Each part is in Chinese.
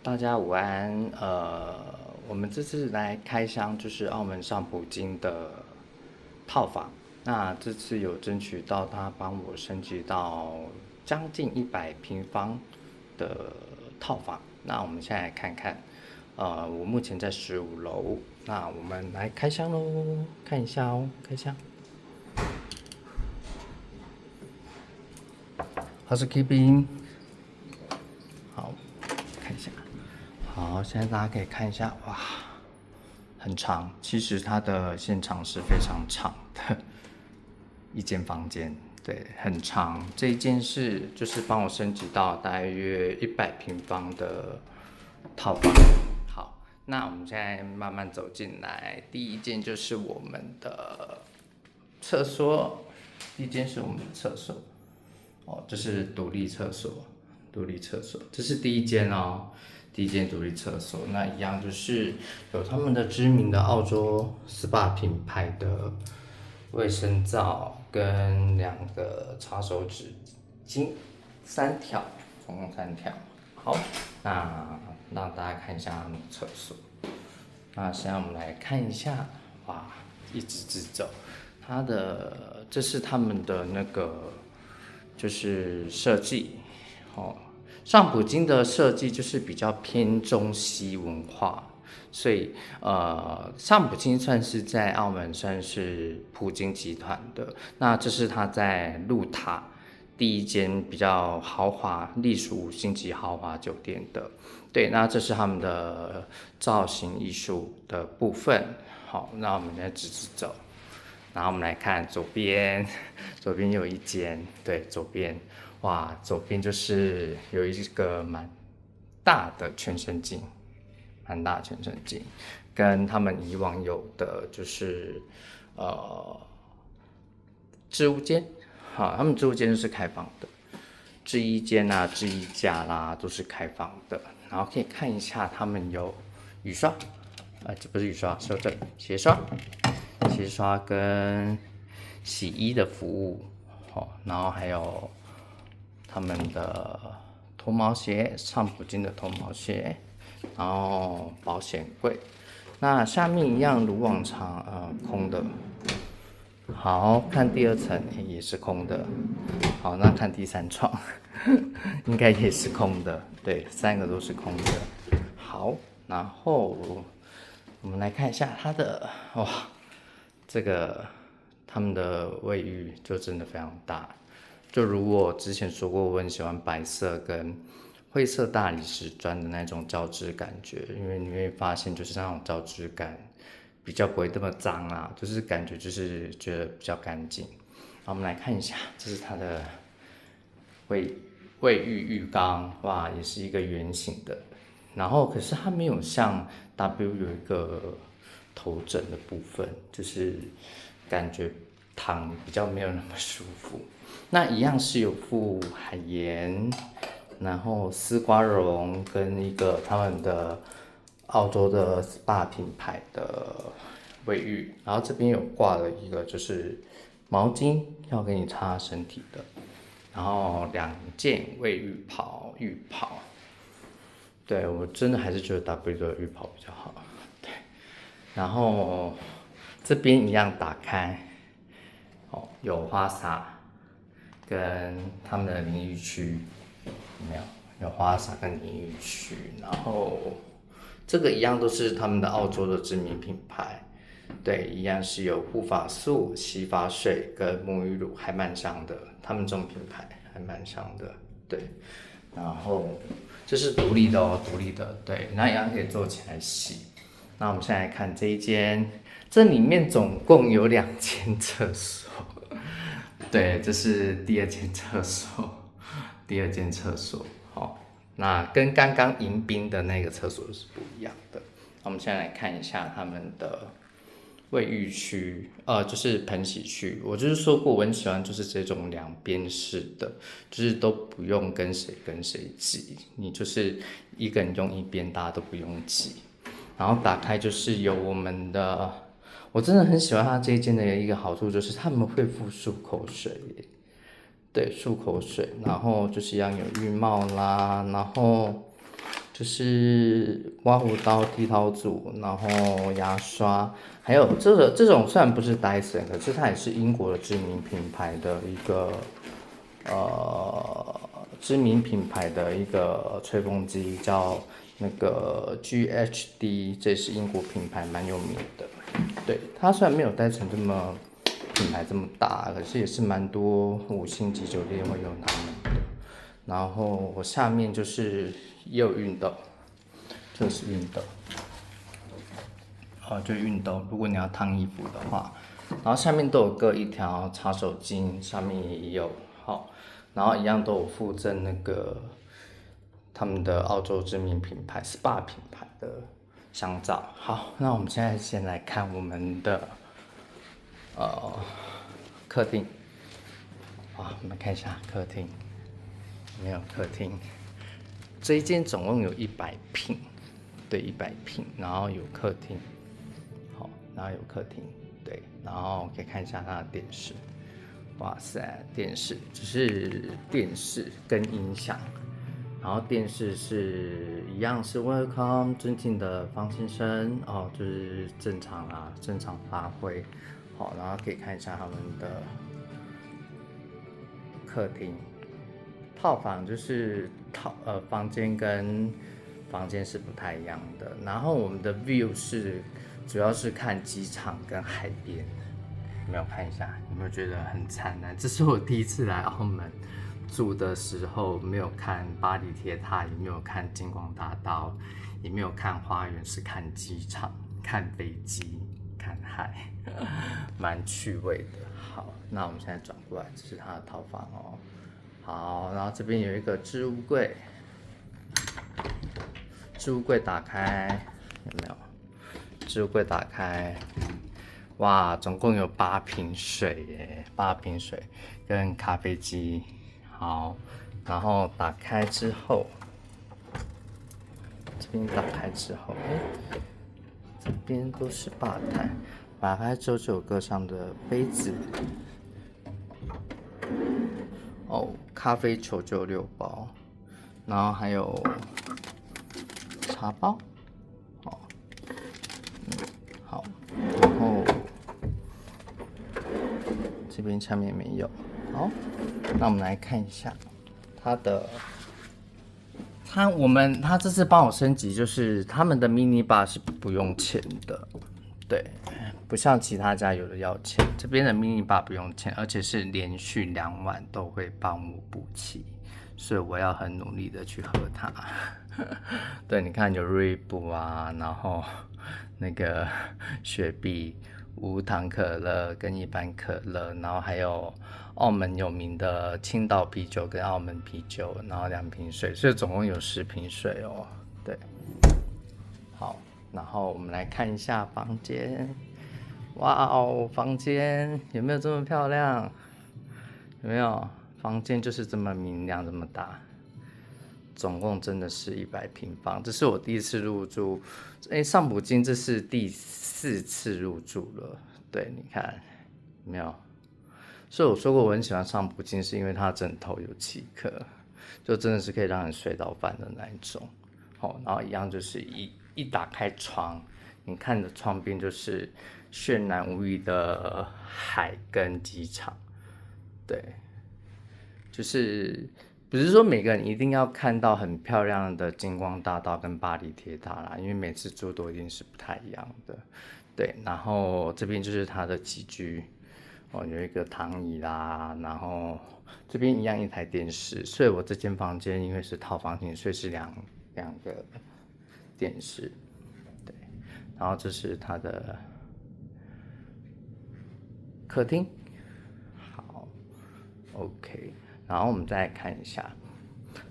大家午安。我们这次来开箱就是澳门上普京的套房。那这次有争取到他帮我升级到将近100平方的套房。那我们现在来看看，我目前在15楼。那我们来开箱喽，看一下哦，开箱。Housekeeping， 好，看一下。好，现在大家可以看一下，哇，很长。其实它的现场是非常长的一间房间，对，很长。这一间就是帮我升级到大约100平方的套房。好，那我们现在慢慢走进来，第一间就是我们的厕所，第一间是我们的厕所。哦，这是独立厕所，这是第一间哦，第一间独立厕所。那一样就是有他们的知名的澳洲 SPA 品牌的卫生皂跟2个擦手纸巾，3条，总共3条。好，那让大家看一下他们的厕所。那现在我们来看一下，哇，一直走，这是他们的那个。就是设计，上普京的设计就是比较偏中西文化，所以上普京算是在澳门算是普京集团的。那这是他在鹿塔第一间比较豪华、隶属5星级豪华酒店的。对，那这是他们的造型艺术的部分。好，那我们再直走。然后我们来看左边，左边有一间，对，左边，哇，左边就是有一个蛮大的全身镜，跟他们以往有的就是置物间，好，他们置物间就是开放的，制衣间啊、制衣架啦都是开放的。然后可以看一下，他们有雨刷，这不是雨刷，是这鞋刷。洗刷跟洗衣的服务，然后还有他们的脱毛鞋，上普京的脱毛鞋，然后保险柜。那下面一样如往常，空的。好，看第2层也是空的。好，那看第3床，应该也是空的。对，3个都是空的。好，然后我们来看一下它的，哇。这个他们的卫浴就真的非常大，就如我之前说过，我很喜欢白色跟灰色大理石砖的那种交织感觉，因为你会发现就是那种交织感比较不会那么脏啊，就是感觉就是觉得比较干净。好，我们来看一下，这是它的卫浴浴缸，哇，也是一个圆形的，然后可是它没有像 W 有一个头枕的部分，就是感觉躺比较没有那么舒服。那一样是有附海盐，然后丝瓜绒跟一个他们的澳洲的 SPA 品牌的卫浴，然后这边有挂了一个就是毛巾要给你擦身体的，然后2件卫浴浴袍。对，我真的还是觉得 W 的浴袍比较好。然后这边一样打开，有花洒跟他们的淋浴区，有没有？有花洒跟淋浴区，然后这个一样都是他们的澳洲的知名品牌，对，一样是有护发素、洗发水跟沐浴乳，还蛮香的，他们这种品牌还蛮香的，对。然后这是独立的哦，独立的，对，那一样可以做起来洗。那我们现在来看这一间，这里面总共有2间厕所，对，这是第2间厕所，好，那跟刚刚迎宾的那个厕所是不一样的。我们现在来看一下他们的卫浴区，就是盆洗区。我就是说过，我很喜欢就是这种2边式的，就是都不用跟谁挤，你就是一个人用一边，大家都不用挤。然后打开就是有我们的，我真的很喜欢它这一间的一个好处就是他们会附漱口水，对，漱口水，然后就是一样有浴帽啦，然后就是刮胡刀、剃刀组，然后牙刷，还有这种虽然不是 Dyson，可是它也是英国的知名品牌的一个吹风机，叫那个 GHD， 这是英国品牌蛮有名的。对，它虽然没有 Dyson 这么品牌这么大，可是也是蛮多5星级酒店会用它们的。然后我下面就是也有熨斗，这是熨斗，就是熨斗。如果你要烫衣服的话，然后下面都有各一条擦手巾，上面也有，然后一样都有附赠那个他们的澳洲知名品牌 SPA 品牌的香皂。好，那我们现在先来看我们的客厅。我们看一下客厅。没有客厅，这一间总共有100平，对，100平，然后有客厅，然后有客厅，对，然后可以看一下它的电视，哇塞，电视就是电视跟音响，然后电视是一样是 Welcome 尊敬的方先生就是正常啦，正常发挥，然后可以看一下他们的客厅。套房就是房间跟房间是不太一样的，然后我们的 view 是主要是看机场跟海边，有没有看一下？有没有觉得很灿烂？这是我第一次来澳门住的时候，没有看巴黎铁塔，也没有看金光大道，也没有看花园，是看机场、看飞机、看海，蛮趣味的。好，那我们现在转过来，这是它的套房哦。好，然后这边有一个置物柜，置物柜打开有没有？置物柜打开，哇，总共有8瓶水耶，8瓶水跟咖啡机。好，然后打开之后，这边打开之后，这边都是吧台，打开之后就有各上的杯子。咖啡球就有6包，然后还有茶包，好，然后这边下面没有，好，那我们来看一下它这次帮我升级，就是他们的 mini bar 是不用钱的，对，不像其他家有的要钱，这边的 mini bar 不用钱，而且是连续2晚都会帮我补齐，所以我要很努力的去喝它。对，你看有瑞布啊，然后那个雪碧、无糖可乐跟一般可乐，然后还有澳门有名的青岛啤酒跟澳门啤酒，然后2瓶水，所以总共有10瓶水哦。对，好。然后我们来看一下房间，哇哦，房间有没有这么漂亮？有没有？房间就是这么明亮，这么大，总共真的是100平方。这是我第1次入住，上普京这是第4次入住了。对，你看有没有？所以我说过我很喜欢上普京，是因为它枕头有7颗，就真的是可以让人睡到饭的那一种。然后一样就是一打开窗，你看的窗边就是绚烂无比的海跟机场。对，就是不是说每个人一定要看到很漂亮的金光大道跟巴黎铁塔啦，因为每次住都一定是不太一样的。对，然后这边就是它的起居，有一个躺椅啦，然后这边一样1台电视，所以我这间房间因为是套房型，所以是两个电视。对，然后这是它的客厅。好 ，OK， 然后我们再来看一下，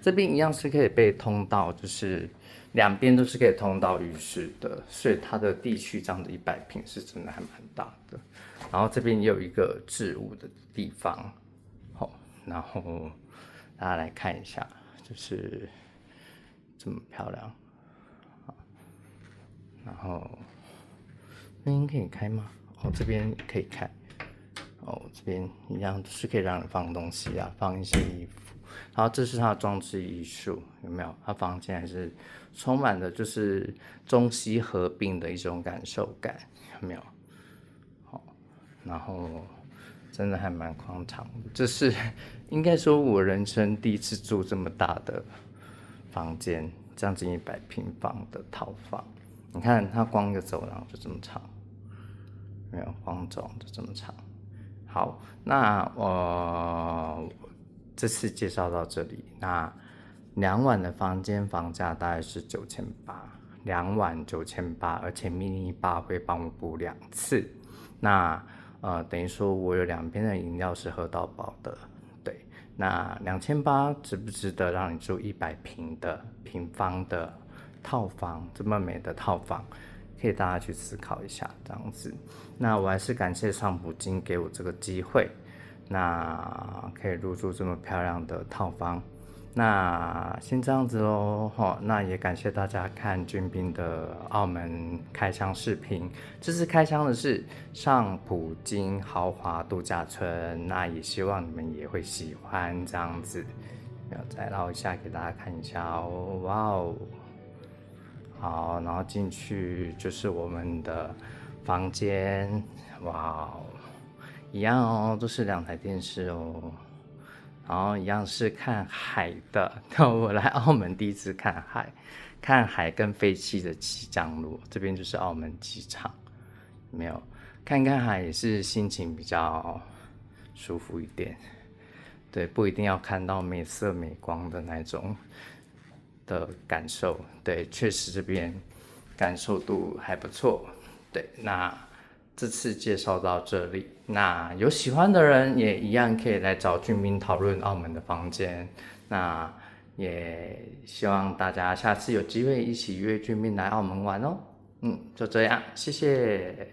这边一样是可以被通到，就是2边都是可以通到浴室的，所以它的地区这样的100平是真的还蛮大的。然后这边也有一个置物的地方，然后大家来看一下，就是这么漂亮。然后那边可以开吗？这边可以开。这边一样是可以让人放东西啊，放一些衣服。然后这是它的装置艺术，有没有？它房间还是充满了就是中西合并的一种感受感，有没有？好，然后真的还蛮宽敞的，这是应该说我人生第一次住这么大的房间，将近100平方的套房。你看它光一个走廊就这么长，没有光走就这么长。好，那我这次介绍到这里。那2晚的房间房价大概是9800，2晚9800，而且 mini bar 会帮我补2次。那等于说我有2边的饮料是喝到饱的。对，那2800值不值得让你住100平方的套房？这么美的套房？可以大家去思考一下，这样子。那我还是感谢上普京给我这个机会，那可以入住这么漂亮的套房。那先这样子喽，那也感谢大家看俊斌的澳门开箱视频。这次开箱的是上普京豪华度假村，那也希望你们也会喜欢这样子。要再绕一下给大家看一下哦，哇哦！好，然后进去就是我们的房间，哇哦，一样哦，都是2台电视哦，然后一样是看海的。那我来澳门第一次看海，看海跟飞机的起降落，这边就是澳门机场，没有看看海也是心情比较舒服一点。对，不一定要看到美色美光的那种的感受，对，确实这边感受度还不错。对，那这次介绍到这里，那有喜欢的人也一样可以来找俊斌讨论澳门的房间。那也希望大家下次有机会一起约俊斌来澳门玩哦。就这样，谢谢。